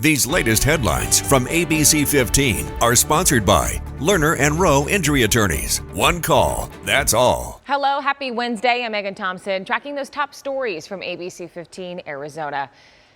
These latest headlines from ABC15 are sponsored by Lerner and Rowe Injury Attorneys. One call, that's all. Hello, happy Wednesday. I'm Megan Thompson, tracking those top stories from ABC15 Arizona.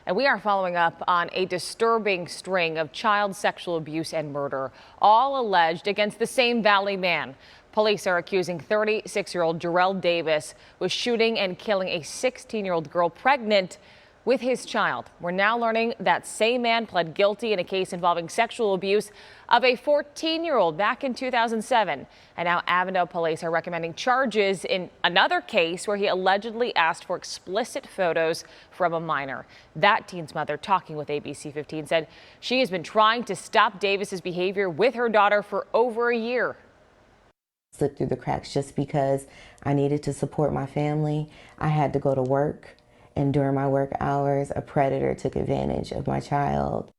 And we are following up on a disturbing string of child sexual abuse and murder, all alleged against the same Valley man. Police are accusing 36-year-old Jarrell Davis with shooting and killing a 16-year-old girl pregnant with his child. We're now learning that same man pled guilty in a case involving sexual abuse of a 14-year-old back in 2007. And now Avondale police are recommending charges in another case where he allegedly asked for explicit photos from a minor. That teen's mother, talking with ABC15, said she has been trying to stop Davis's behavior with her daughter for over a year. Slipped through the cracks just because I needed to support my family. I had to go to work. And during my work hours, a predator took advantage of my child.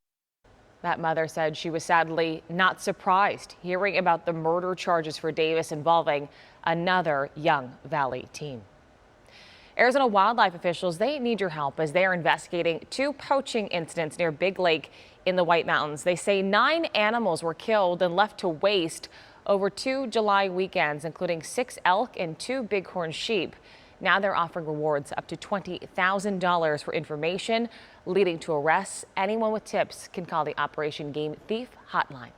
That mother said she was sadly not surprised hearing about the murder charges for Davis involving another young Valley teen. Arizona wildlife officials, they need your help as they are investigating 2 poaching incidents near Big Lake in the White Mountains. They say 9 animals were killed and left to waste over 2 July weekends, including 6 elk and 2 bighorn sheep. Now they're offering rewards up to $20,000 for information leading to arrests. Anyone with tips can call the Operation Game Thief hotline.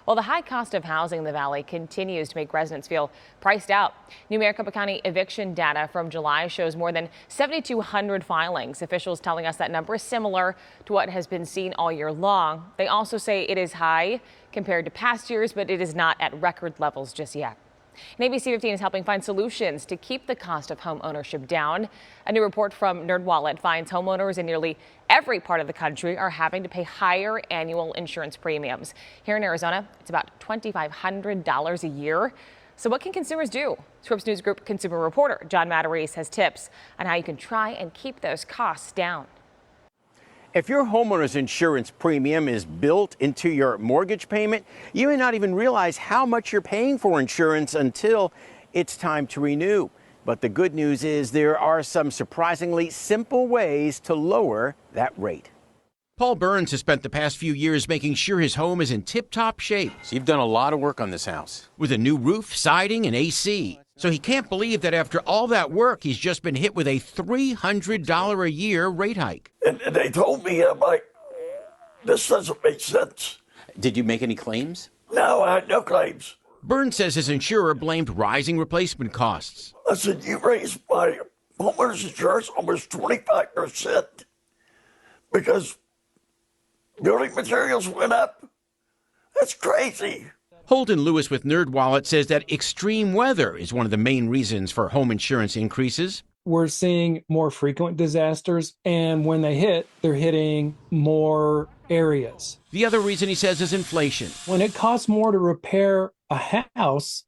Well, the high cost of housing in the valley continues to make residents feel priced out. New Maricopa County eviction data from July shows more than 7,200 filings. Officials telling us that number is similar to what has been seen all year long. They also say it is high compared to past years, but it is not at record levels just yet. And ABC15 is helping find solutions to keep the cost of home ownership down. A new report from NerdWallet finds homeowners in nearly every part of the country are having to pay higher annual insurance premiums. Here in Arizona, it's about $2,500 a year. So what can consumers do? Scripps News Group consumer reporter John Matarese has tips on how you can try and keep those costs down. If your homeowner's insurance premium is built into your mortgage payment, you may not even realize how much you're paying for insurance until it's time to renew. But the good news is there are some surprisingly simple ways to lower that rate. Paul Burns has spent the past few years making sure his home is in tip-top shape. So you've done a lot of work on this house. With a new roof, siding, and AC. So he can't believe that after all that work, he's just been hit with a $300 a year rate hike. And they told me, I'm like, this doesn't make sense. Did you make any claims? No, I had no claims. Burns says his insurer blamed rising replacement costs. I said, you raised my homeowner's insurance almost 25% because building materials went up. That's crazy. Holden Lewis with NerdWallet says that extreme weather is one of the main reasons for home insurance increases. We're seeing more frequent disasters, and when they hit, they're hitting more areas. The other reason, he says, is inflation. When it costs more to repair a house,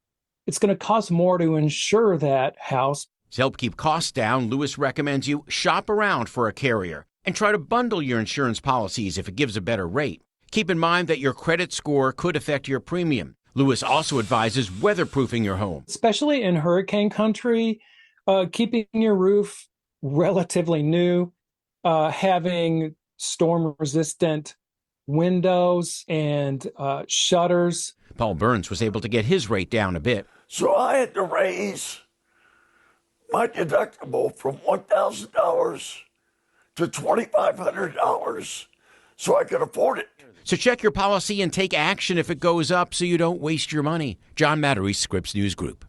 it's going to cost more to insure that house. To help keep costs down, Lewis recommends you shop around for a carrier and try to bundle your insurance policies if it gives a better rate. Keep in mind that your credit score could affect your premium. Lewis also advises weatherproofing your home. Especially in hurricane country, keeping your roof relatively new, having storm-resistant windows and shutters. Paul Burns was able to get his rate down a bit. So I had to raise my deductible from $1,000 to $2,500 so I could afford it. So check your policy and take action if it goes up so you don't waste your money. John Matarese, Scripps News Group.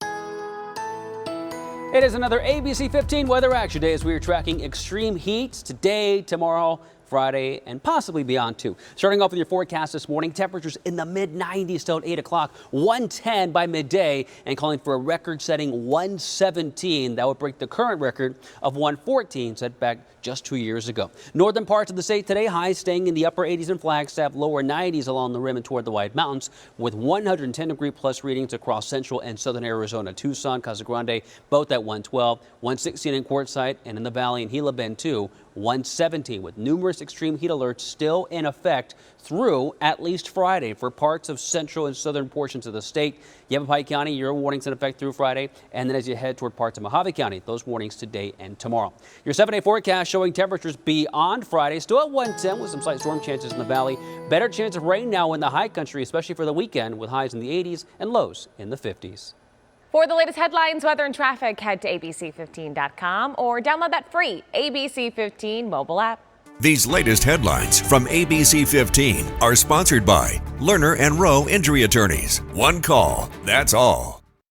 It is another ABC 15 Weather Action Day as we are tracking extreme heat today, tomorrow, Friday, and possibly beyond too. Starting off with your forecast this morning, temperatures in the mid-90s till 8 o'clock, 110 by midday, and calling for a record-setting 117. That would break the current record of 114 set back just 2 years ago. Northern parts of the state today, highs staying in the upper 80s in Flagstaff, lower 90s along the rim and toward the White Mountains, with 110-degree plus readings across central and southern Arizona. Tucson, Casa Grande, both at 112, 116 in Quartzsite, and in the valley in Gila Bend too, 117, with numerous extreme heat alerts still in effect through at least Friday for parts of central and southern portions of the state. Yavapai County, your warnings in effect through Friday, and then as you head toward parts of Mojave County, those warnings today and tomorrow. Your 7-day forecast showing temperatures beyond Friday, still at 110 with some slight storm chances in the valley. Better chance of rain now in the high country, especially for the weekend, with highs in the 80s and lows in the 50s. For the latest headlines, weather, and traffic, head to abc15.com or download that free ABC15 mobile app. These latest headlines from ABC15 are sponsored by Lerner and Rowe Injury Attorneys. One call, that's all.